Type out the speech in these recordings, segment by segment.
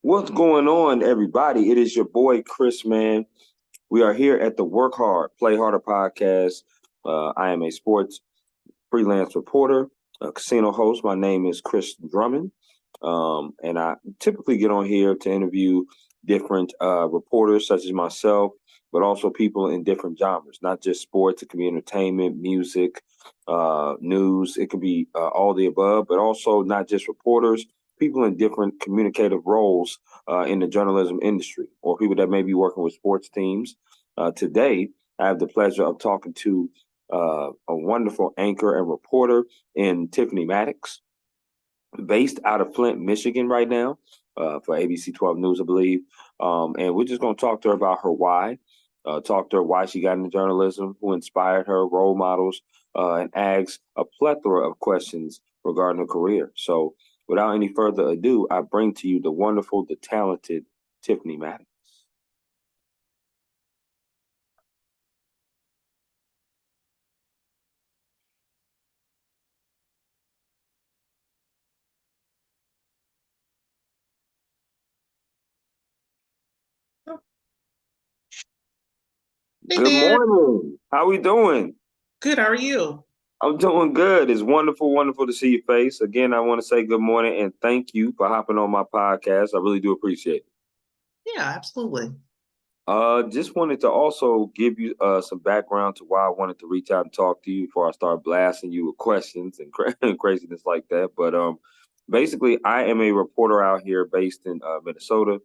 What's going on, everybody? It is your boy Chris, man. We are here at the Work Hard, Play Harder podcast. I am a sports freelance reporter, a casino host. My name is Chris Drummond, and I typically get on here to interview different reporters, such as myself, but also people in different genres, not just sports. It can be entertainment, music, news. It could be all the above, but also not just reporters. People in different communicative roles in the journalism industry, or people that may be working with sports teams. Today, I have the pleasure of talking to a wonderful anchor and reporter in Tiffany Maddox, based out of Flint, Michigan, right now, for ABC 12 News, I believe. And we're just going to talk to her about her why, talk to her why she got into journalism, who inspired her, role models, and ask a plethora of questions regarding her career. So, without any further ado, I bring to you the wonderful, the talented Tiffany Maddox. Hey Good there. morning. How we doing? Good. How are you? I'm doing good. It's wonderful, wonderful to see your face. Again, I want to say good morning and thank you for hopping on my podcast. I really do appreciate it. Yeah, absolutely. Just wanted to also give you some background to why I wanted to reach out and talk to you before I start blasting you with questions and and craziness like that. But basically, I am a reporter out here based in Minnesota,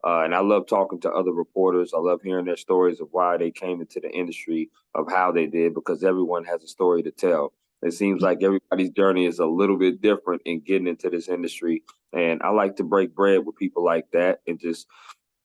and I love talking to other reporters. I love hearing their stories of why they came into the industry, of how they did, because everyone has a story to tell. It seems like everybody's journey is a little bit different in getting into this industry, and I like to break bread with people like that and just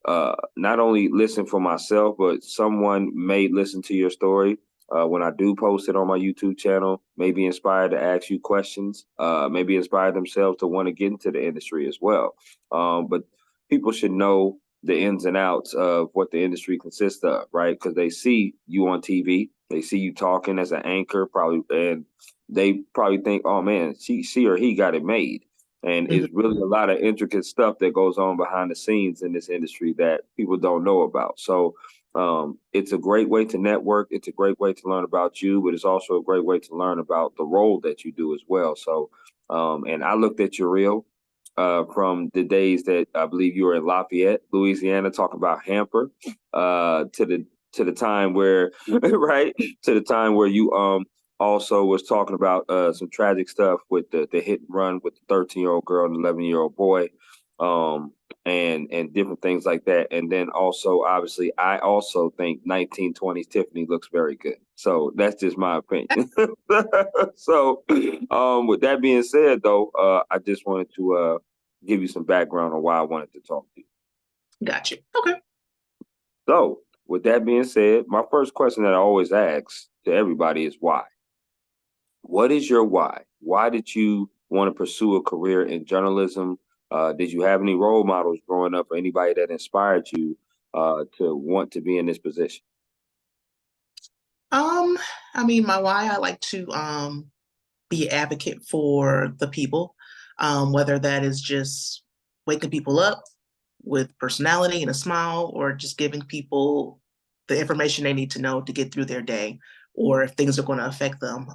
not only listen for myself, but someone may listen to your story when I do post it on my YouTube channel, may be inspired to ask you questions, maybe inspire themselves to want to get into the industry as well. But people should know the ins and outs of what the industry consists of, right? Because they see you on TV, they see you talking as an anchor, probably, and they probably think, "Oh man, she or he got it made." And Mhm. it's really a lot of intricate stuff that goes on behind the scenes in this industry that people don't know about. So it's a great way to network. It's a great way to learn about you, but it's also a great way to learn about the role that you do as well. So, and I looked at your reel from the days that I believe you were in Lafayette, Louisiana, talking about Hamper, to the time where, right, to the time where you also was talking about some tragic stuff with the hit and run with the 13-year-old girl and 11-year-old boy, and different things like that. And then also, obviously, I also think 1920s Tiffany looks very good. So that's just my opinion. So, with that being said, though, I just wanted to give you some background on why I wanted to talk to you. Got you. Okay. So, with that being said, my first question that I always ask to everybody is why? What is your why? Why did you want to pursue a career in journalism? Did you have any role models growing up or anybody that inspired you to want to be in this position? Um, I mean, my why, I like to be an advocate for the people, whether that is just waking people up with personality and a smile, or just giving people the information they need to know to get through their day, or if things are going to affect them.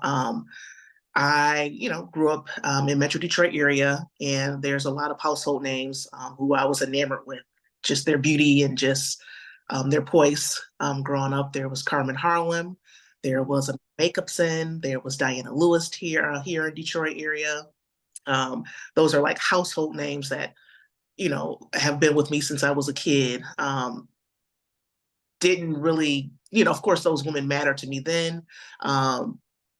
I grew up in Metro Detroit area, and there's a lot of household names who I was enamored with, just their beauty and just their poise. Growing up, there was Carmen Harlem, there was a Jacobson, there was Diana Lewis here in Detroit area. Um, those are like household names that have been with me since I was a kid. Didn't really, of course, those women matter to me then. Um,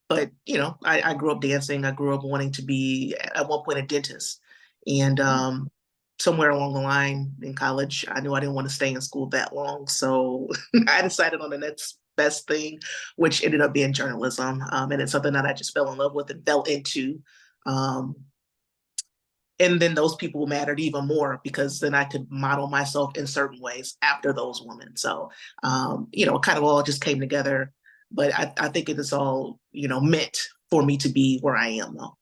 but I grew up dancing. I grew up wanting to be at one point a dentist, and somewhere along the line in college, I knew I didn't want to stay in school that long, so I decided on the next best thing, which ended up being journalism, and it's something that I just fell in love with and fell into. Um, and then those people mattered even more because then I could model myself in certain ways after those women. So, it kind of all just came together. But I think it is all, meant for me to be where I am, though.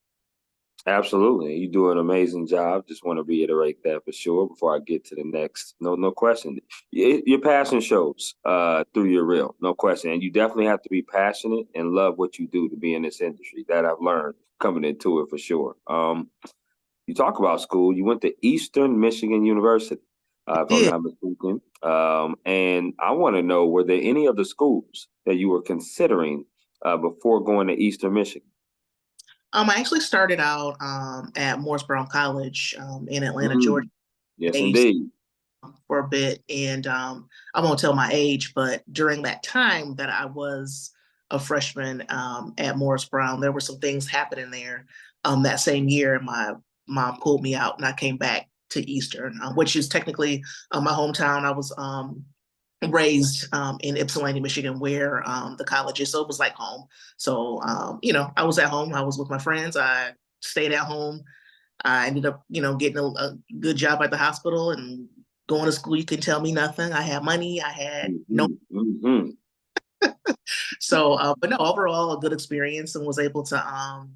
Absolutely. You do an amazing job. Just want to reiterate that for sure before I get to the next. No question. Your passion shows through your reel, no question. And you definitely have to be passionate and love what you do to be in this industry. That I've learned coming into it for sure. You talk about school. You went to Eastern Michigan University, if I'm Yeah. not mistaken. And I want to know, were there any other schools that you were considering before going to Eastern Michigan? I actually started out at Morris Brown College in Atlanta, Georgia, Mm, yes, based indeed. for a bit, and I won't tell my age, but during that time that I was a freshman at Morris Brown, there were some things happening there. That same year, my mom pulled me out, and I came back to Eastern, which is technically my hometown. I was raised in Ypsilanti, Michigan, where the college is. So it was like home. So, I was at home. I was with my friends. I stayed at home. I ended up, getting a good job at the hospital and going to school. You can tell me nothing. I had money. I had no. Hmm. Hmm. So, but no, overall, a good experience and was able to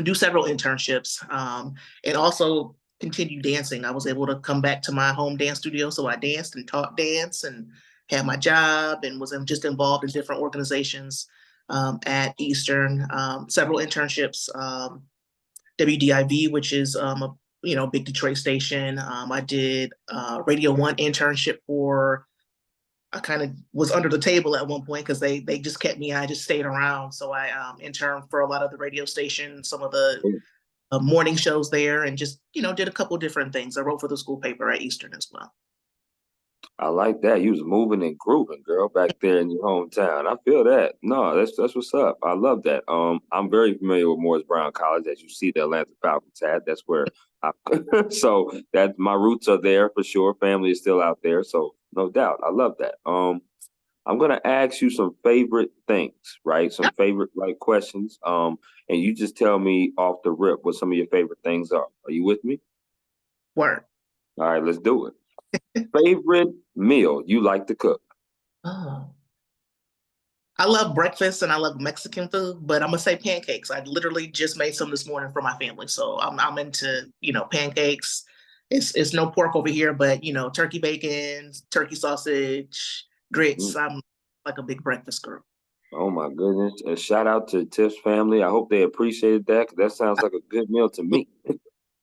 do several internships and also continue dancing. I was able to come back to my home dance studio. So I danced and taught dance and had my job and was just involved in different organizations at Eastern, several internships, WDIV, which is a big Detroit station. I did Radio One internship for. I kind of was under the table at one point because they just kept me. I just stayed around, so I interned for a lot of the radio stations, some of the morning shows there, and just did a couple different things. I wrote for the school paper at Eastern as well. I like that. You was moving and grooving, girl, back there in your hometown. I feel that. No, that's what's up. I love that. I'm very familiar with Morris Brown College. As you see the Atlanta Falcons hat, that's where I so that my roots are there for sure. Family is still out there, so no doubt. I love that. I'm gonna ask you some favorite things, right? Some favorite like questions. And you just tell me off the rip what some of your favorite things are. Are you with me? Word. All right, let's do it. Favorite meal you like to cook? Oh. I love breakfast and I love Mexican food, but I'm gonna say pancakes. I literally just made some this morning for my family, so I'm into pancakes. It's no pork over here, but turkey bacon, turkey sausage, grits. Mm. I'm like a big breakfast girl. Oh my goodness. A shout out to Tiff's family. I hope they appreciated that, 'cause that sounds like a good meal to me.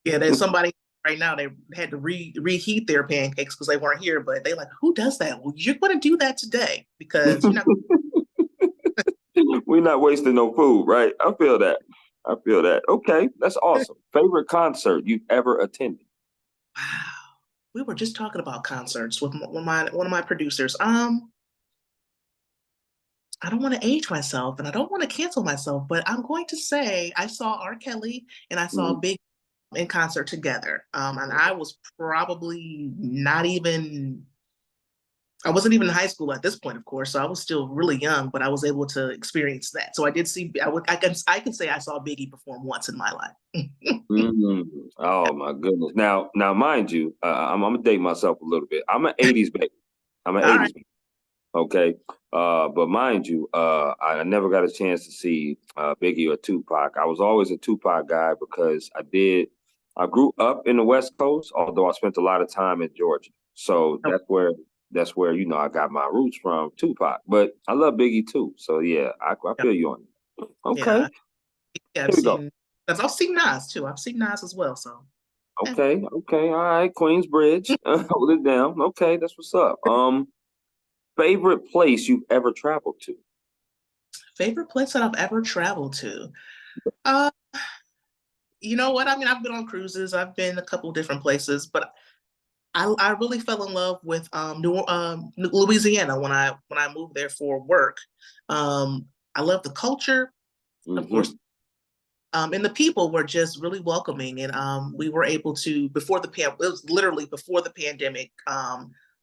Yeah, there's somebody right now. They had to reheat their pancakes because they weren't here, but they like, who does that? Well, you're going to do that today because you're not. We're not wasting no food, right? I feel that. I feel that. Okay, that's awesome. Favorite concert you've ever attended? Wow, we were just talking about concerts with one of my producers. I don't want to age myself and I don't want to cancel myself, but I'm going to say I saw R. Kelly and I saw Mm. Big in concert together. And I was probably not even, I wasn't even in high school at this point, of course, so I was still really young, but I was able to experience that. So I did see, I can say I saw Biggie perform once in my life. Mm. Oh my goodness. Now, mind you, I'm gonna date myself a little bit. I'm an '80s baby. I'm an All right. '80s baby. Okay. But mind you, I never got a chance to see Biggie or Tupac. I was always a Tupac guy because I grew up in the West Coast, although I spent a lot of time in Georgia. So that's where I got my roots from, Tupac. But I love Biggie too. So yeah, I Yeah, feel you on it. Okay, yeah, yeah. here we go. I've seen Nas too. I've seen Nas as well. So yeah. Okay, all right, Queensbridge. Hold it down. Okay, that's what's up. Favorite place you've ever traveled to? Favorite place that I've ever traveled to. Uh, you know what? I mean, I've been on cruises. I've been a couple different places, but I really fell in love with Louisiana when I moved there for work. I love the culture, of course, Hmm. and the people were just really welcoming. And we were able to it was literally before the pandemic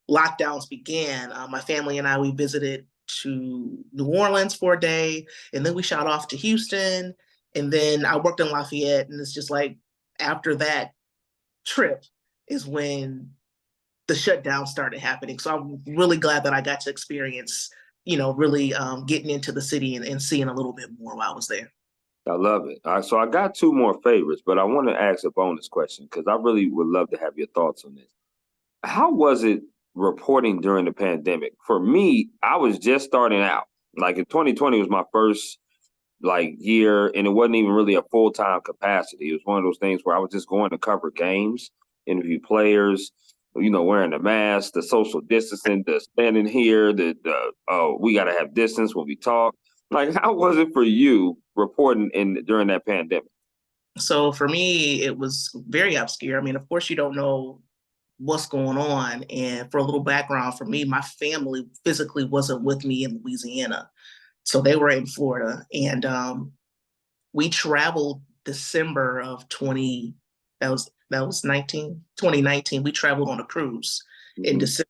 lockdowns began. My family and we visited to New Orleans for a day, and then we shot off to Houston, and then I worked in Lafayette, and it's just like after that trip is when the shutdown started happening. So I'm really glad that I got to experience, really getting into the city and seeing a little bit more while I was there. I love it. All right, so I got two more favorites, but I want to ask a bonus question because I really would love to have your thoughts on this. How was it reporting during the pandemic? For me, I was just starting out. Like in 2020 was my first like year, and it wasn't even really a full time capacity. It was one of those things where I was just going to cover games, interview players, wearing the mask, the social distancing, the standing here, the oh, we got to have distance when we talk. Like, how was it for you reporting in during that pandemic? So for me, it was very obscure. I mean, of course, you don't know what's going on. And for a little background, for me, my family physically wasn't with me in Louisiana. So they were in Florida. And we traveled December of 20, that was 2019. We traveled on a cruise in Mm-hmm. December.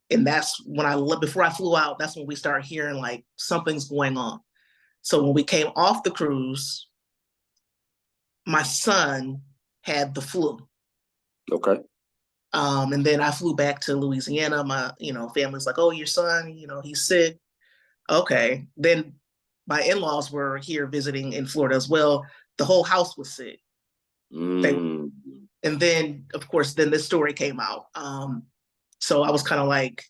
And that's when before I flew out, that's when we started hearing like something's going on. So when we came off the cruise, my son had the flu. Okay. And then I flew back to Louisiana. My, family's like, oh, your son, he's sick. Okay. Then my in-laws were here visiting in Florida as well. The whole house was sick. They, Mm. and then of course, then this story came out. So I was kind of like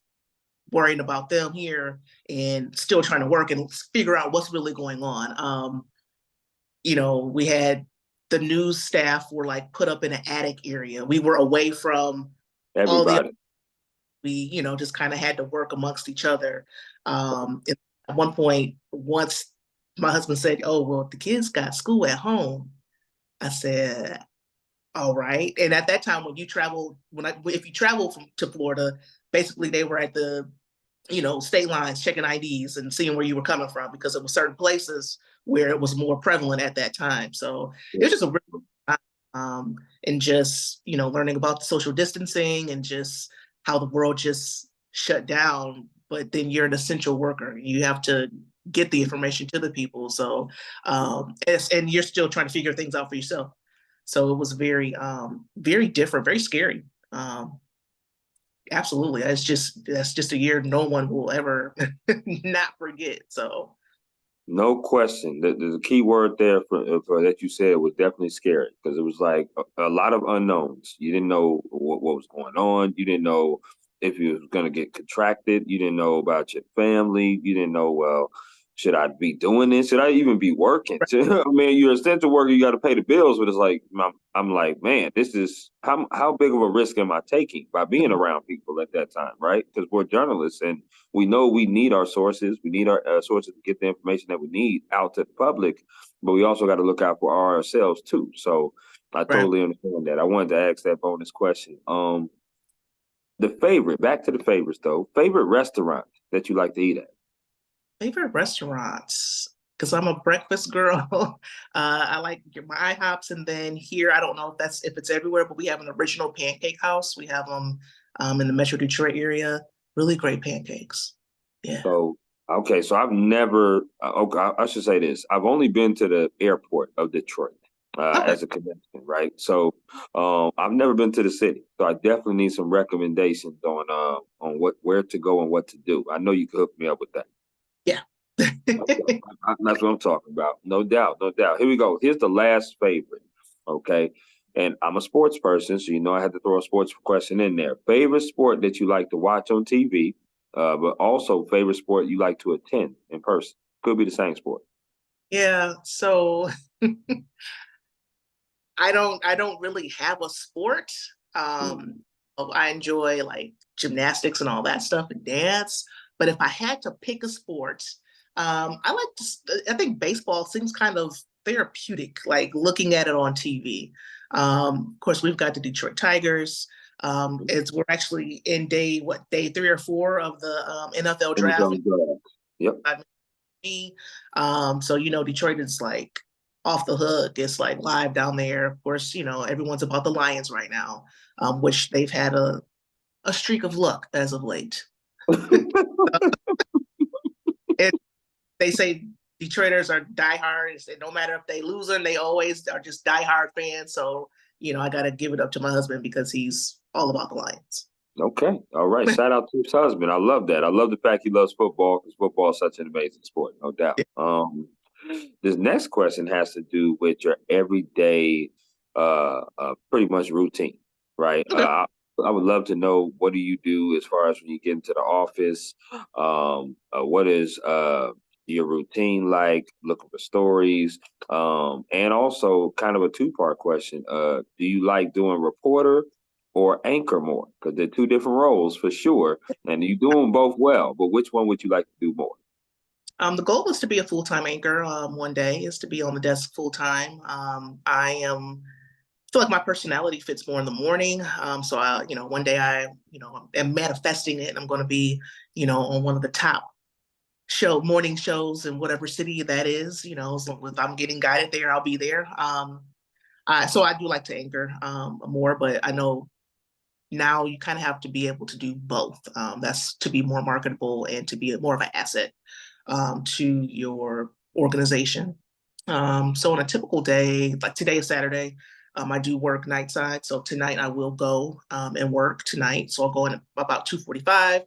worrying about them here and still trying to work and figure out what's really going on. We had the news staff were like put up in an attic area. We were away from all the Everybody. we just kind of had to work amongst each other. At one point, once my husband said, oh, well, the kids got school at home, I said, all right. And at that time, when you travel, if you travel to Florida, basically they were at the state lines checking IDs and seeing where you were coming from, because it was certain places where it was more prevalent at that time. So it was just a real and just learning about the social distancing and just how the world just shut down. But then you're an essential worker. You have to get the information to the people. So and you're still trying to figure things out for yourself. So it was very very different, very scary. Absolutely. That's just a year no one will ever not forget. So No question. The key word there for that you said was definitely scary because it was like a lot of unknowns. You didn't know what was going on. You didn't know if you was going to get contracted. You didn't know about your family. You didn't know, well, should I be doing this? Should I even be working? I mean, you're an essential worker. You got to pay the bills, but it's like I'm like, man, this is how big of a risk am I taking by being around people at that time, right? Because we're journalists and we know we need our sources. We need our sources to get the information that we need out to the public, but we also got to look out for ourselves too. So I right. totally understand that. I wanted to ask that bonus question. Back to the favorites though. Favorite restaurant that you like to eat at? Favorite restaurants, because I'm a breakfast girl. I like my IHOPs, and then here I don't know if it's everywhere, but we have an original pancake house. We have them in the Metro Detroit area. Really great pancakes. Yeah. So okay, so I've never. Okay, I should say this. I've only been to the airport of Detroit Okay. as a convention, right? So I've never been to the city, so I definitely need some recommendations on where to go and what to do. I know you could hook me up with that. Yeah. Okay. That's what I'm talking about. No doubt, no doubt. Here we go. Here's the last favorite. Okay. And I'm a sports person, so I had to throw a sports question in there. Favorite sport that you like to watch on TV, but also favorite sport you like to attend in person. Could be the same sport. Yeah. So I don't really have a sport. Mm. I enjoy like gymnastics and all that stuff and dance. But if I had to pick a sport, I think baseball seems kind of therapeutic, like looking at it on TV. Of course, we've got the Detroit Tigers. We're actually in day 3 or 4 of the NFL draft. Yep. Me. So Detroit is like off the hook. It's like live down there. Of course, everyone's about the Lions right now, which they've had a streak of luck as of late. And they say Detroiters are diehards, and no matter if they lose them, they always are just diehard fans. So, I gotta give it up to my husband because he's all about the Lions. Okay. All right. Shout out to his husband. I love that. I love the fact he loves football because football is such an amazing sport, no doubt. This next question has to do with your everyday, pretty much routine, right? Okay. I would love to know, what do you do as far as when you get into the office? What is your routine like? Looking for stories, and also kind of a two-part question. Do you like doing reporter or anchor more? Because they're two different roles for sure, and you do them both well. But which one would you like to do more? The goal is to be a full-time anchor. One day is to be on the desk full-time. Feel like my personality fits more in the morning. So one day am manifesting it. I'm going to be, on one of the top morning shows in whatever city that is. So if I'm getting guided there, I'll be there. So I do like to anchor more, but I know now you kind of have to be able to do both. That's to be more marketable and to be more of an asset to your organization. So on a typical day, like today is Saturday, I do work night side. So tonight I will go and work tonight. So I'll go in at about 2:45.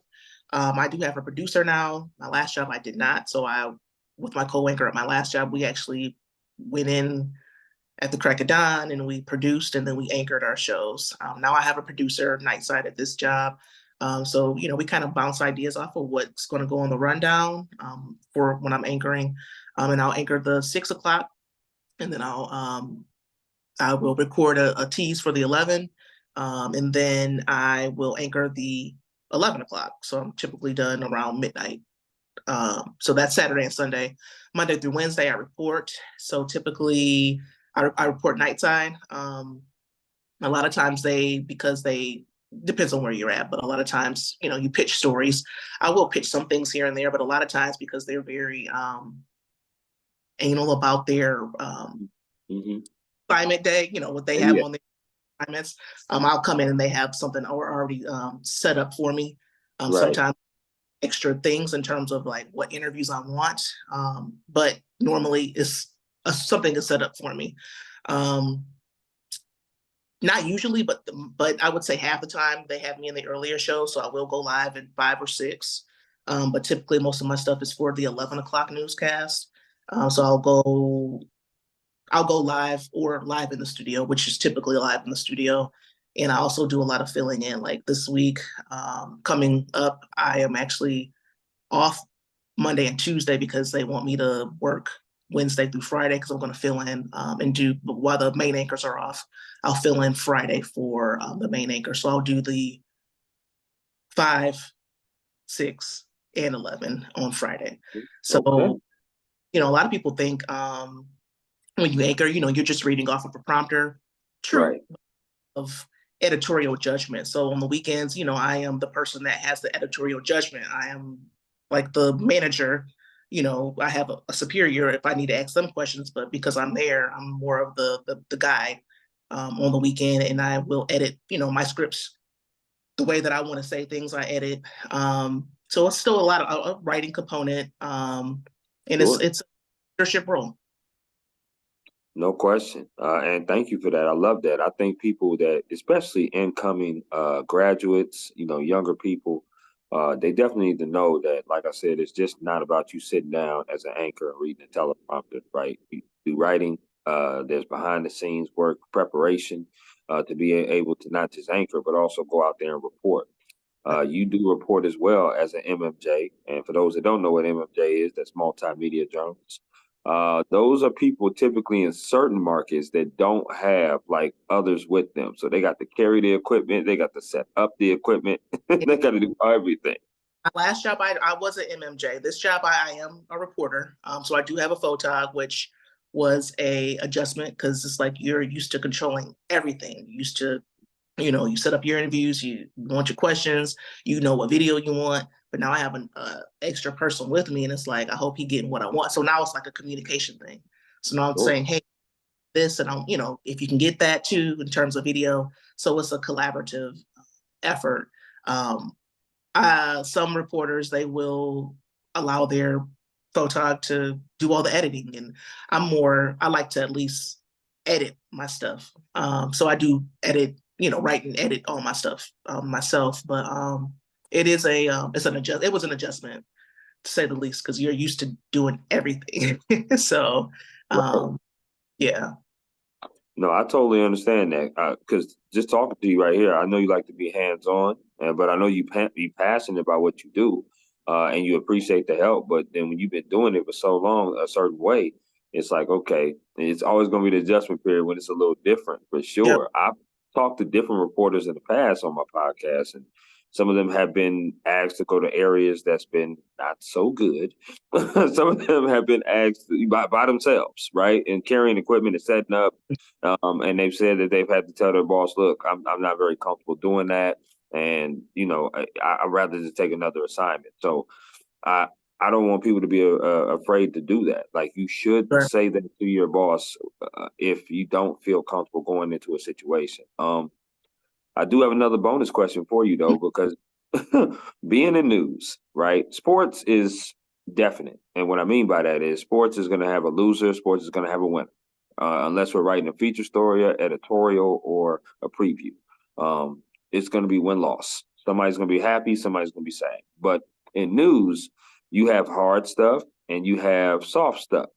I do have a producer now. My last job I did not. So with my co-anchor at my last job, we actually went in at the crack of dawn and we produced and then we anchored our shows. Now I have a producer night side at this job. So, we kind of bounce ideas off of what's going to go on the rundown for when I'm anchoring. And I'll anchor the 6 o'clock and then I will record a tease for the 11. And then I will anchor the 11 o'clock. So I'm typically done around midnight. So that's Saturday and Sunday. Monday through Wednesday, I report. So typically I report night side. A lot of times because they depends on where you're at, but a lot of times, you pitch stories. I will pitch some things here and there, but a lot of times because they're very anal about their Hmm. assignment day, what they have Yeah, on their assignments, I'll come in and they have something already set up for me. right. Sometimes extra things in terms of like what interviews I want, but normally it's something is set up for me. Um, Not usually, but I would say half the time they have me in the earlier show, so I will go live at 5 or 6. But typically, most of my stuff is for the 11 o'clock newscast. So I'll go live or live in the studio, which is typically live in the studio. And I also do a lot of filling in. Like this week, coming up, I am actually off Monday and Tuesday because they want me to work Wednesday through Friday because I'm going to fill in and do while the main anchors are off. I'll fill in Friday for the main anchor. So I'll do the 5, 6, and 11 on Friday. Okay. So, a lot of people think when you anchor, you're just reading off of a prompter. True, Right. of editorial judgment. So on the weekends, I am the person that has the editorial judgment. I am like the manager. I have a superior if I need to ask them questions, but because I'm there, I'm more of the guide on the weekend, and I will edit, my scripts the way that I want to say things. I edit. So it's still a lot of a writing component, and Sure. it's a leadership role. No question. And thank you for that. I love that. I think people that, especially incoming graduates, younger people, they definitely need to know that, like I said, it's just not about you sitting down as an anchor and reading a teleprompter, right? You do writing, there's behind the scenes work, preparation to be able to not just anchor, but also go out there and report. You do report as well as an MMJ. And for those that don't know what MMJ is, that's multimedia journalists. Those are people typically in certain markets that don't have like others with them. So they got to carry the equipment, they got to set up the equipment, they got to do everything. My last job, I was an MMJ. This job, I am a reporter. So I do have a photog, which was a adjustment because it's like you're used to controlling everything. You used to, you set up your interviews, you want your questions, you know what video you want. But now I have an extra person with me, and it's like I hope he getting what I want. So now it's like a communication thing. So now I'm Sure. saying, hey, this, and if you can get that too in terms of video. So it's a collaborative effort. Um, some reporters they will allow their photog to do all the editing, and I like to at least edit my stuff. So I do edit, write and edit all my stuff myself. But it was an adjustment to say the least, because you're used to doing everything. So, Right. yeah, No, I totally understand that. Because just talking to you right here, I know you like to be hands on, but I know you passionate about what you do, and you appreciate the help. But then when you've been doing it for so long, a certain way, it's like okay, it's always going to be the adjustment period when it's a little different. For yeah, sure, I've talked to different reporters in the past on my podcast, and some of them have been asked to go to areas that's been not so good. Some of them have been asked by themselves, right, and carrying equipment and setting up. And they've said that they've had to tell their boss, "Look, I'm not very comfortable doing that, and I'd rather just take another assignment." So I I don't want people to be afraid to do that. Like you should sure. say that to your boss if you don't feel comfortable going into a situation. I do have another bonus question for you though, because being in news, right? Sports is definite, and what I mean by that is sports is going to have a loser, sports is going to have a winner, unless we're writing a feature story, a editorial, or a preview. It's going to be win loss. Somebody's going to be happy, somebody's going to be sad. But in news, you have hard stuff and you have soft stuff.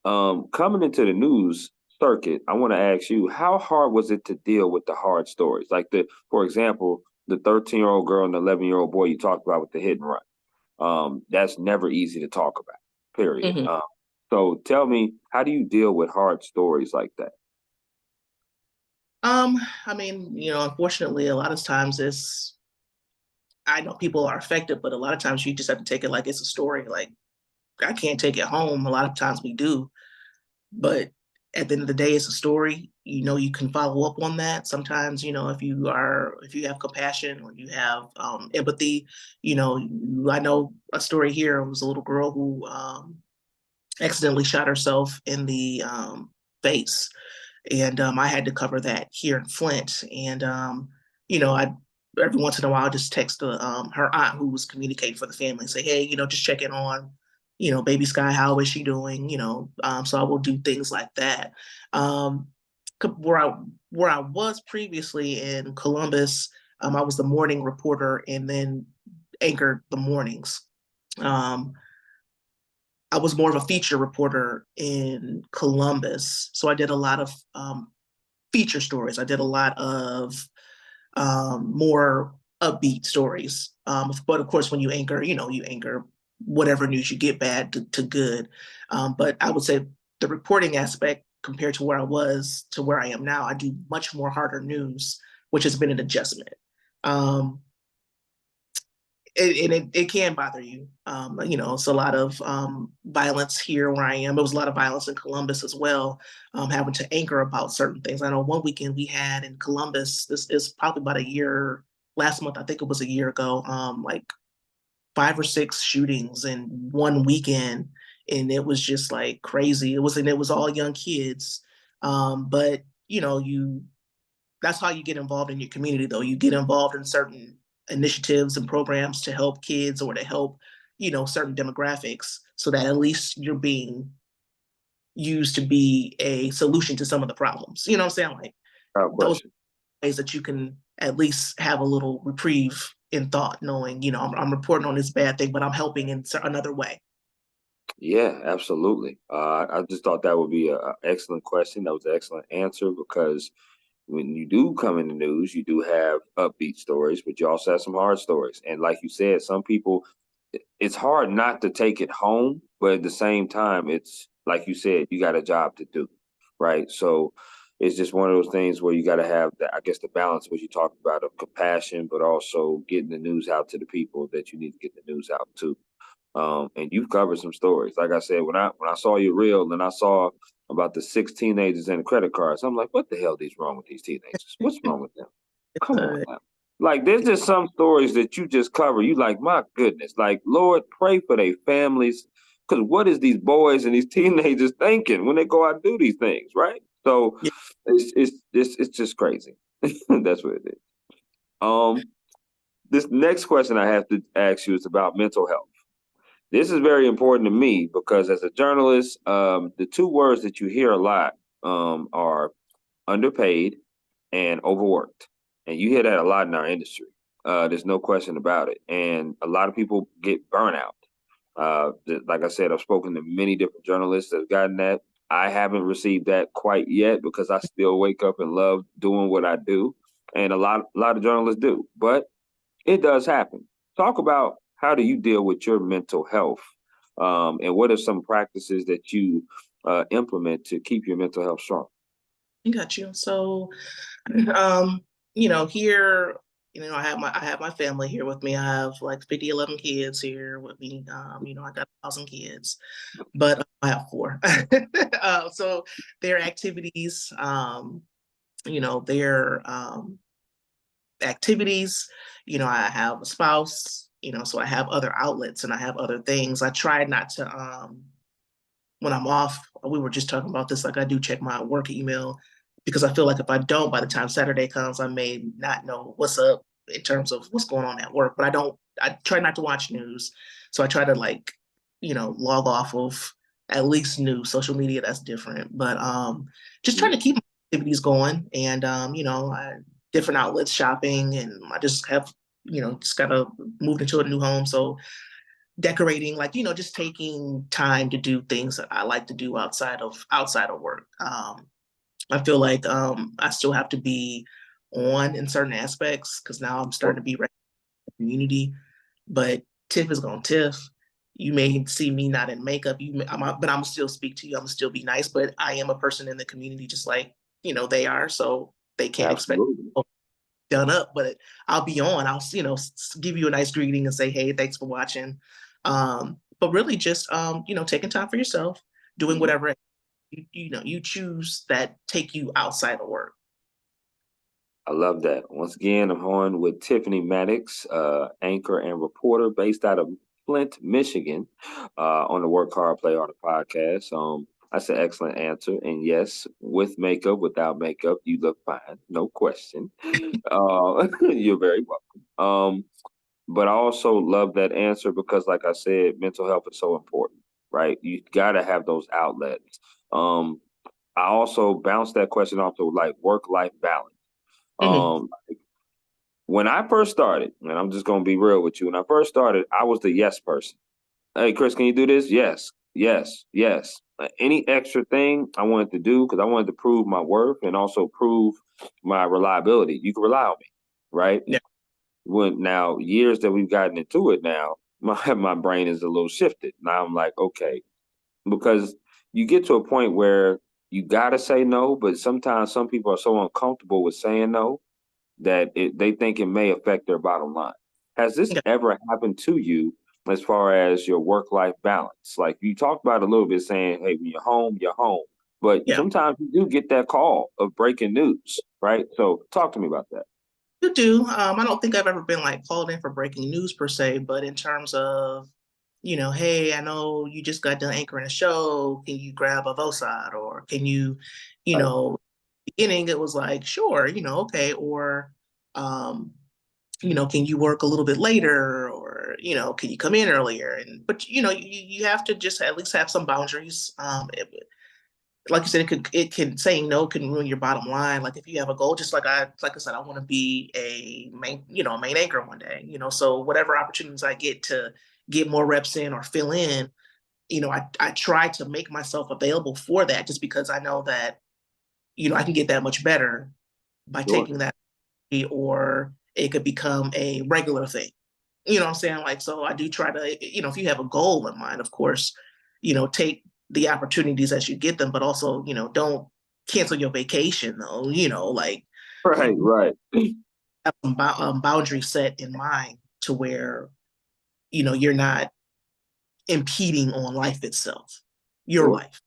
Coming into the news circuit, I want to ask you, how hard was it to deal with the hard stories? Like for example, the 13-year-old girl and the 11-year-old boy you talked about with the hit and run. That's never easy to talk about, period. Mhm. So tell me, how do you deal with hard stories like that? Um, I mean, unfortunately, a lot of times I know people are affected, but a lot of times you just have to take it like it's a story. Like I can't take it home. A lot of times we do, but at the end of the day, it's a story. You can follow up on that. Sometimes, if you have compassion or you have empathy, I know a story here. It was a little girl who accidentally shot herself in the face, and I had to cover that here in Flint. And I every once in a while just text her aunt who was communicating for the family and say, hey, just check in on, baby Sky, how is she doing? So I will do things like that. Um, where I was previously in Columbus, I was the morning reporter and then anchored the mornings. Um, I was more of a feature reporter in Columbus, so I did a lot of feature stories. I did a lot of more upbeat stories. But of course, when you anchor, you anchor whatever news you get, bad to good. But I would say the reporting aspect compared to where I was to where I am now, I do much more harder news, which has been an adjustment. Um, it can bother you. It's a lot of violence here where I am. There was a lot of violence in Columbus as well, having to anchor about certain things. I know one weekend we had in Columbus, this is probably about a year, last month, I think it was a year ago, like 5 or 6 shootings in one weekend. And it was just like crazy. It was all young kids. But that's how you get involved in your community, though. You get involved in certain initiatives and programs to help kids or to help, certain demographics so that at least you're being used to be a solution to some of the problems. You know what I'm saying? Like those Question. ways that you can at least have a little reprieve in thought, knowing, I'm reporting on this bad thing, but I'm helping in another way. Yeah, absolutely. I just thought that would be an excellent question. That was an excellent answer because when you do come in the news, you do have upbeat stories, but you also have some hard stories. And like you said, some people, it's hard not to take it home, but at the same time, it's like you said, you got a job to do, right? So it's just one of those things where you got to have the, I guess, the balance, what you talked about, of compassion, but also getting the news out to the people that you need to get the news out to. And you've covered some stories. Like I said, when I saw your reel and I saw about the 6 teenagers and the credit cards, I'm like, what the hell is wrong with these teenagers? What's wrong with them? It's Come on now. Like there's just some stories that you just cover. You like, my goodness. Like, Lord, pray for their families. Because what is these boys and these teenagers thinking when they go out and do these things, right? So yeah, it's just crazy. That's what it is. Um, this next question I have to ask you is about mental health. This is very important to me because as a journalist, the two words that you hear a lot are underpaid and overworked. And you hear that a lot in our industry. There's no question about it. And a lot of people get burnout. Like I said, I've spoken to many different journalists that have gotten that. I haven't received that quite yet because I still wake up and love doing what I do, and a lot of journalists do. But it does happen. Talk about how do you deal with your mental health, and what are some practices that you implement to keep your mental health strong? Got you. So, um, here, I have my family here with me. I have like 50, 11 kids here with me. I got 1,000 kids, but I have four. So their activities, their activities, I have a spouse, so I have other outlets and I have other things. I try not to, when I'm off, we were just talking about this, like I do check my work email because I feel like if I don't, by the time Saturday comes, I may not know what's up in terms of what's going on at work. But I try not to watch news. So I try to like, log off of at least news, social media, that's different. But just trying to keep my activities going and, different outlets, shopping, and I just have, just got to moved into a new home. So decorating, like, just taking time to do things that I like to do outside of work. I feel like I still have to be on in certain aspects because now I'm starting to be in the community. But Tiff is gonna Tiff. You may see me not in makeup. But I'm still speak to you. I'm still be nice. But I am a person in the community, just like they are. So they can't expect Absolutely. done up, but I'll be on. I'll give you a nice greeting and say, "Hey, thanks for watching." But really, just taking time for yourself, doing Mhm. whatever you choose that take you outside of work. I love that. Once again, I'm on with Tiffany Maddox, anchor and reporter based out of Flint, Michigan, on the Work Hard, Play Harder podcast. That's an excellent answer. And yes, with makeup, without makeup, you look fine, no question. You're very welcome. But I also love that answer because, like I said, mental health is so important, right? You got to have those outlets. Um, I also bounce that question off to like work life balance. Mhm. Um, when I first started, and I'm just gonna be real with you, when I first started, I was the yes person. Hey, Chris, can you do this? Yes, yes, yes. Any extra thing I wanted to do because I wanted to prove my worth and also prove my reliability. You can rely on me, right? Yeah, When now years that we've gotten into it now, my brain is a little shifted. Now I'm like, okay, because you get to a point where you gotta say no, but sometimes some people are so uncomfortable with saying no that they think it may affect their bottom line. Has this yeah, ever happened to you as far as your work life balance? Like you talked about a little bit saying, hey, when you're home. But yeah. sometimes you do get that call of breaking news, right? So talk to me about that. You do. I don't think I've ever been like called in for breaking news per se, but in terms of, hey, I know you just got done anchoring a show. Can you grab a VOSAD or can you Right. know, beginning it was like, sure, okay, or um, can you work a little bit later or, can you come in earlier? And but you have to just at least have some boundaries. Like you said, it can saying no can ruin your bottom line. Like if you have a goal, just like I said, I want to be a main anchor one day. So whatever opportunities I get to get more reps in or fill in, I try to make myself available for that just because I know that, I can get that much better by Sure. taking that, or it could become a regular thing. You know what I'm saying? Like, so I do try to, if you have a goal in mind, of course, take the opportunities as you get them, but also, don't cancel your vacation though, like Right, you right. have some boundaries set in mind to where, you're not impeding on life itself, your Sure. life.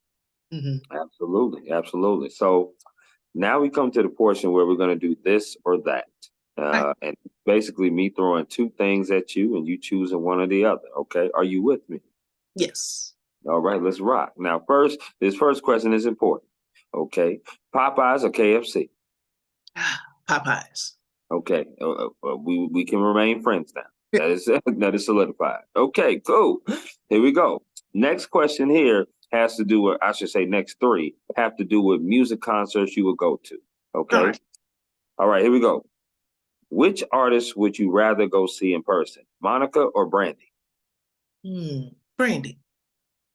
Hmm. Absolutely. Absolutely. So now we come to the portion where we're going to do this or that. Right. And basically me throwing two things at you and you choosing one or the other. Okay. Are you with me? Yes. All right, let's rock. Now, this first question is important. Okay. Popeyes or KFC? Popeyes. Okay. We can remain friends now. That is that is solidified. Okay, cool. Here we go. Next question here has to do with, I should say, next three have to do with music concerts you would go to. All Okay. right. All right, here we go. Which artist would you rather go see in person, Monica or Brandy? Hmm. Brandy.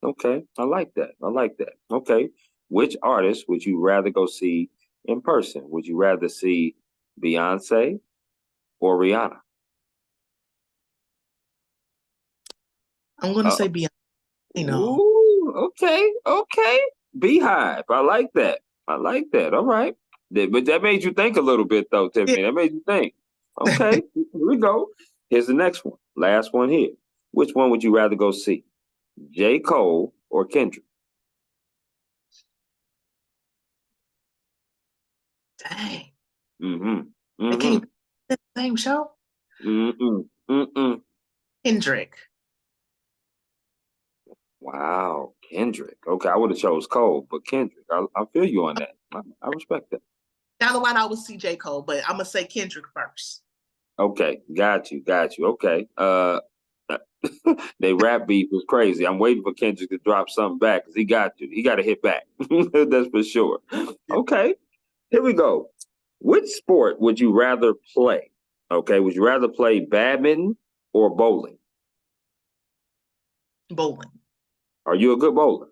Okay, I like that. I like that. Okay, which artist would you rather go see in person? Would you rather see Beyonce or Rihanna? I'm gonna Uh, say Beyonce. No. ooh, okay, okay. Beehive. I like that. I like that. All right. But that made you think a little bit, though, Yeah. Tiffany. That made you think. Okay, here we go. Here's the next one. Last one here. Which one would you rather go see? J. Cole or Kendrick? Dang. Mm-hmm. They Mm-hmm. can't the same show. Mm-mm. Mm-mm. Kendrick. Wow, Kendrick. Okay, I would have chose Cole, but Kendrick. I feel you on that. I respect that. Down the line, I would see J. Cole, but I'm gonna say Kendrick first. Okay, got you. Okay. They rap beef was crazy. I'm waiting for Kendrick to drop something back because he got to. He got to hit back. That's for sure. Okay, here we go. Which sport would you rather play? Okay, would you rather play badminton or bowling? Bowling. Are you a good bowler?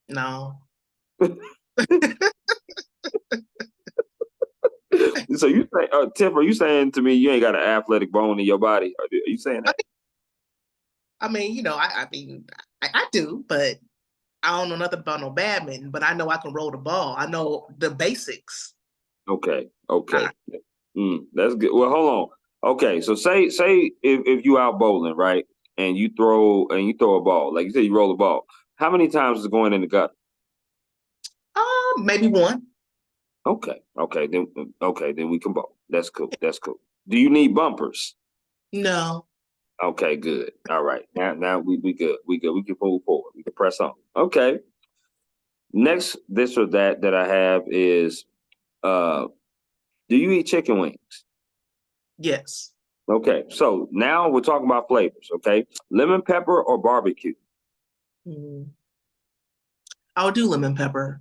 No. So you say, Tiff, are you saying to me you ain't got an athletic bone in your body? Are you saying that? I mean, I do, but I don't know nothing about no badminton, but I know I can roll the ball. I know the basics. Okay, Uh, okay. That's good. Well, hold on. Okay, so say if you out bowling, right, and you throw a ball, like you said, you roll a ball. How many times is it going in the gut? maybe one. Okay, then we can bowl. That's cool. That's cool. Do you need bumpers? No. Okay, good. All right. Now we good. We good. We can move forward. We can press on. Okay. Next, this or that I have is uh do you eat chicken wings? Yes. Okay, so now we're talking about flavors, okay? Lemon pepper or barbecue? Mm. I'll do lemon pepper.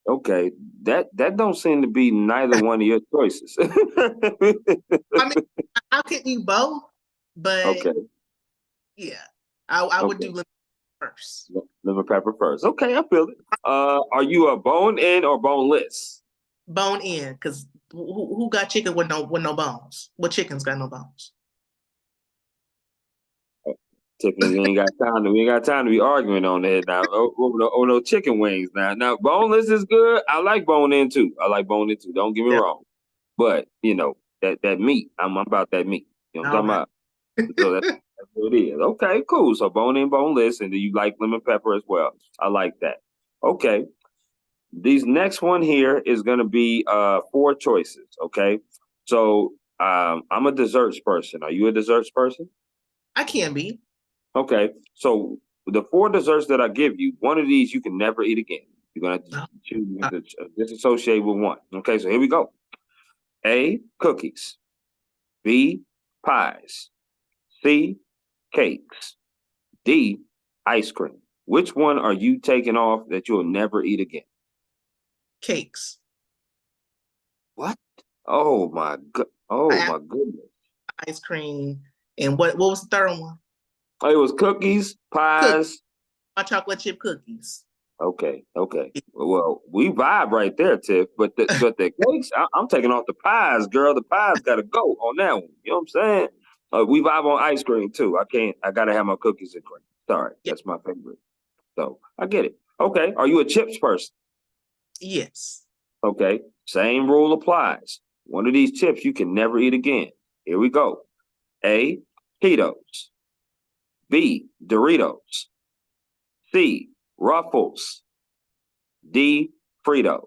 Okay, that don't seem to be neither one of your choices. I mean, I could eat both, but Okay, yeah, I would do okay. lemon first. Lemon pepper first. Okay, I feel it. Are you a bone in or boneless? Bone in, because who got chicken with no bones? What chicken's got no bones? Tiffany, we ain't got time to be arguing on that now. No chicken wings now. Now boneless is good. I like bone in too. I like bone in too. Don't get me Yeah. wrong. But that meat, I'm about that meat. You know what All I'm talking right. about? So that's what it is. Okay, cool. So bone in, boneless, and then you like lemon pepper as well. I like that. Okay. These next one here is gonna be four choices. Okay. So I'm a desserts person. Are you a desserts person? I can be. Okay. So the four desserts that I give you, one of these you can never eat again. You're gonna have to No. choose to disassociate with one. Okay, so here we go. A, cookies. B, pies. C, cakes. D, ice cream. Which one are you taking off that you'll never eat again? Cakes. What? Oh my god! Oh I my goodness! ice cream. And what was the third one? Oh, it was cookies, Cookies. pies. My chocolate chip cookies. Okay. Well, we vibe right there, Tiff. But the cakes, I'm taking off the pies, girl. The pies got to go on that one. You know what I'm saying? We vibe on ice cream too. I can't. I gotta have my cookies and cream. Sorry, Yeah. that's my favorite. So I get it. Okay. Are you a chips person? Yes. Okay. Same rule applies. One of these chips you can never eat again. Here we go. A, Cheetos. B, Doritos. C, Ruffles. D, Fritos.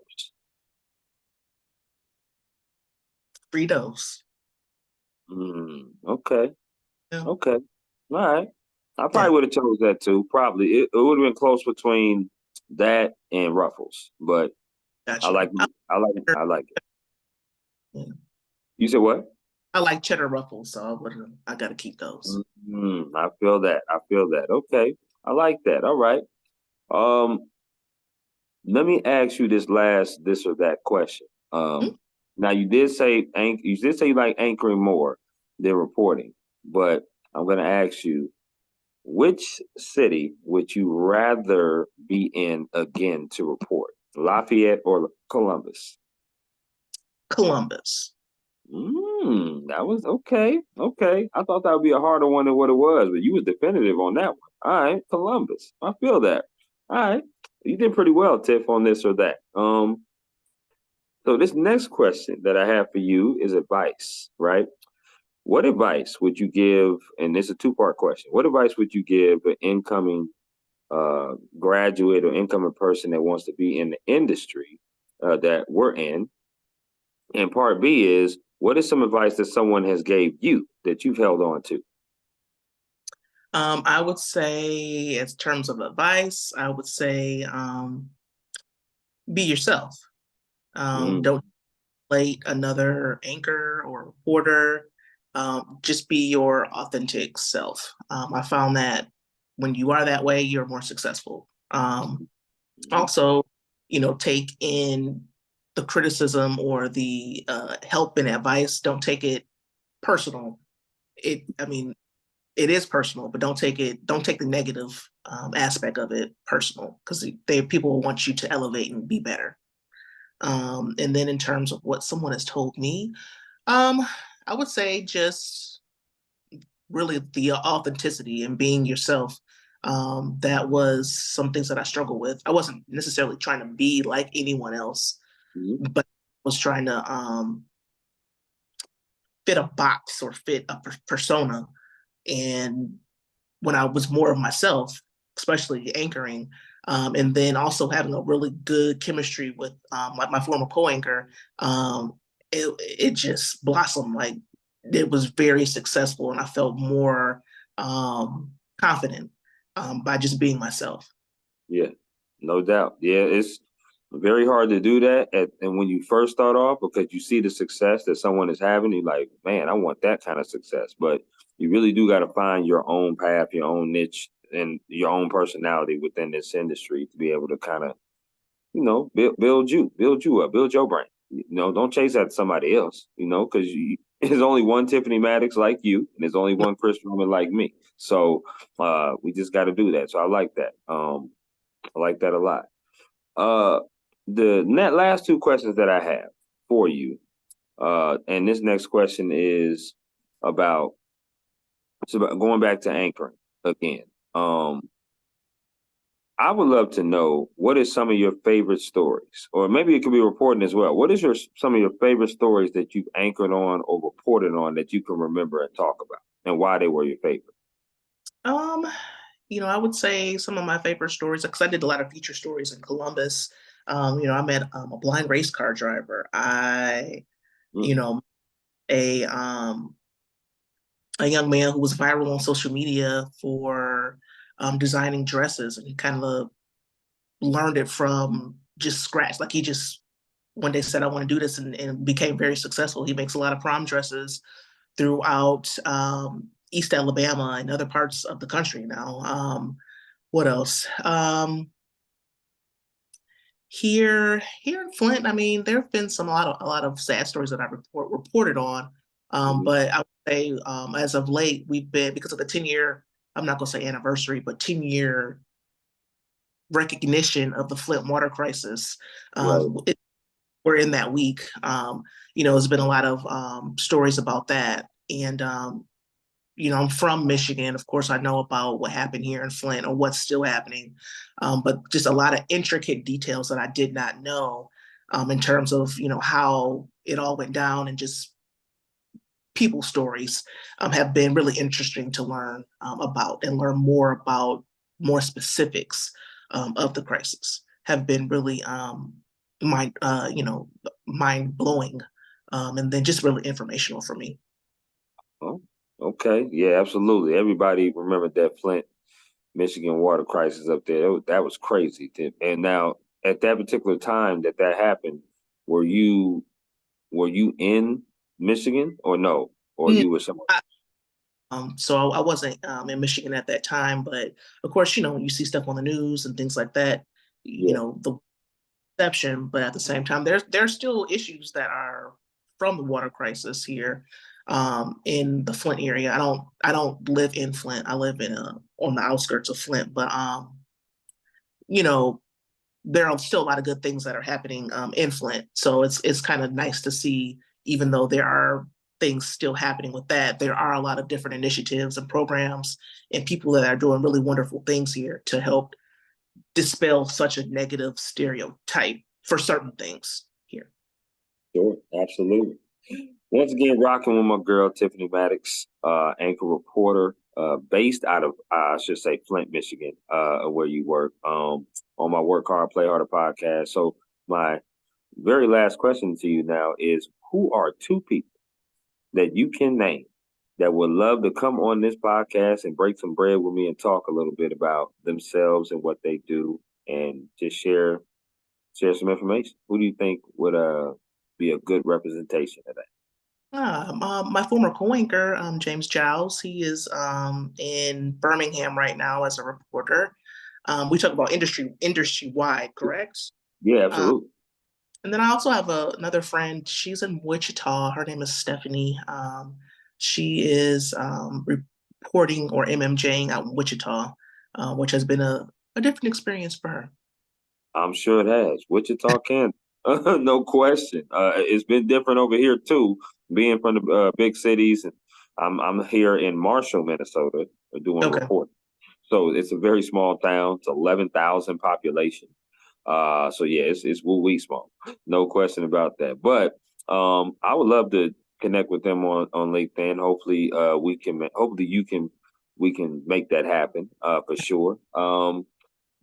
Fritos. Okay. Yeah. Okay. All right. I Yeah. probably would have chose that too. Probably it would have been close between that and Ruffles, but I Gotcha. like I like it. Yeah. You said what? I like cheddar ruffles, so I gotta keep those. I feel that. I feel that. Okay. I like that. All right. Um, let me ask you this or that question. Mm, Now you did say you like anchoring more than reporting, but I'm gonna ask you, Which city would you rather be in again to report? Lafayette or Columbus? Columbus. That was okay. Okay. I thought that would be a harder one than what it was, but you was definitive on that one. All right, Columbus. I feel that. All right. You did pretty well, Tiff, on this or that. So this next question that I have for you is advice, right? What advice would you give? And this is a two-part question. What advice would you give an incoming graduate or incoming person that wants to be in the industry that we're in? And part B is, what is some advice that someone has gave you that you've held on to? I would say, in terms of advice, I would say be yourself. Mm, Don't plate another anchor or reporter. Just be your authentic self. I found that when you are that way, you're more successful. Also, take in the criticism or the help and advice. Don't take it personal. I mean, it is personal, but don't take the negative aspect of it personal, because people want you to elevate and be better. And then in terms of what someone has told me, I would say just really the authenticity and being yourself. That was some things that I struggled with. I wasn't necessarily trying to be like anyone else, mm, but was trying to fit a box or fit a persona. And when I was more of myself, especially anchoring, and then also having a really good chemistry with my former co-anchor, it just blossomed. Like, it was very successful, and I felt more confident by just being myself. yeah, no doubt. Yeah, it's very hard to do that. And when you first start off, because you see the success that someone is having, you're like, man, I want that kind of success. But you really do got to find your own path, your own niche, and your own personality within this industry to be able to kind of, build you up, build your brain. Don't chase after somebody else, because there's only one Tiffany Maddox like you, and there's only one Chris Roman like me. So we just got to do that. So I like that. I like that a lot. Uh, the last two questions that I have for you, and this next question is about it's about going back to anchoring again. I would love to know, what is some of your favorite stories, or maybe it could be reporting as well. What is some of your favorite stories that you've anchored on or reported on that you can remember and talk about, and why they were your favorite? Um, I would say some of my favorite stories, because I did a lot of feature stories in Columbus. I met a blind race car driver. Mm, You know, a um, a young man who was viral on social media for designing dresses, and he kind of learned it from just scratch. Like, he just one day said, "I want to do this," and became very successful. He makes a lot of prom dresses throughout East Alabama and other parts of the country now. What else? Here in Flint, I mean, there have been a lot of sad stories that I reported on. mhm. But I would say, as of late, we've been, because of the 10-year, I'm not gonna say anniversary, but 10-year recognition of the Flint water crisis. Right. We're in that week. There's been a lot of stories about that. And I'm from Michigan. Of course, I know about what happened here in Flint, or what's still happening, but just a lot of intricate details that I did not know, in terms of how it all went down, and just people stories have been really interesting to learn about, and learn more about more specifics of the crisis. Have been really mind blowing, and then just really informational for me. Oh, okay. Yeah, absolutely. Everybody remembered that Flint, Michigan water crisis up there. That was crazy. And now, at that particular time that happened, were you were you in Michigan or no? Or Mm, you were somewhere? So I wasn't in Michigan at that time, but of course, when you see stuff on the news and things like that, Yeah. the perception. But at the same time, there's still issues that are from the water crisis here. in the Flint area. I don't live in Flint. I live in on the outskirts of Flint, but you know, there are still a lot of good things that are happening in Flint. So it's kind of nice to see, even though there are things still happening with that, there are a lot of different initiatives and programs and people that are doing really wonderful things here to help dispel such a negative stereotype for certain things here. Sure, absolutely. Once again, rocking with my girl Tiffany Maddox, anchor reporter, based out of I should say Flint, Michigan, where you work. On my Work Hard, Play Harder podcast. So my very last question to you now is: who are two people that you can name that would love to come on this podcast and break some bread with me and talk a little bit about themselves and what they do, and just share some information? Who do you think would be a good representation of that? My former co-anchor, James Giles, he is in Birmingham right now as a reporter. We talk about industry wide, correct? Yeah, Um, absolutely. and then I also have another friend. She's in Wichita. Her name is Stephanie. She is reporting or MMJing out in Wichita, which has been a different experience for her. I'm sure it has. Wichita, Kansas. No question. It's been different over here too, being from the big cities. And I'm here in Marshall, Minnesota, doing Okay. reporting. So it's a very small town. It's 11,000 population. So yeah, it's woo wee small. No question about that. But I would love to connect with them on LinkedIn. Hopefully, hopefully we can make that happen. For sure.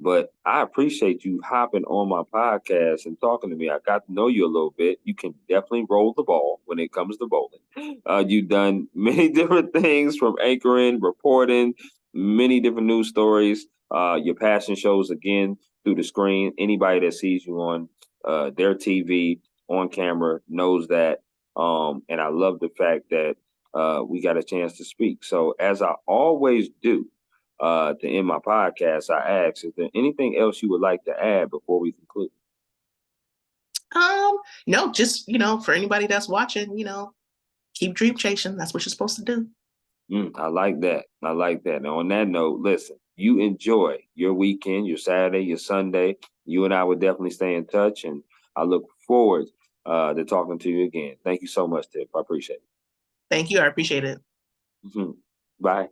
But I appreciate you hopping on my podcast and talking to me. I got to know you a little bit. You can definitely roll the ball when it comes to bowling. You've done many different things from anchoring, reporting, many different news stories. Your passion shows again through the screen. Anybody that sees you on their TV, on camera, knows that. And I love the fact that we got a chance to speak. So, as I always do, to end my podcast, I ask, is there anything else you would like to add before we conclude? Um, no, just for anybody that's watching, keep dream chasing. That's what you're supposed to do. I like that. I like that. And on that note, listen, you enjoy your weekend, your Saturday, your Sunday. You and I would definitely stay in touch, and I look forward to talking to you again. Thank you so much, Tiff. I appreciate it. Thank you. I appreciate it. Bye.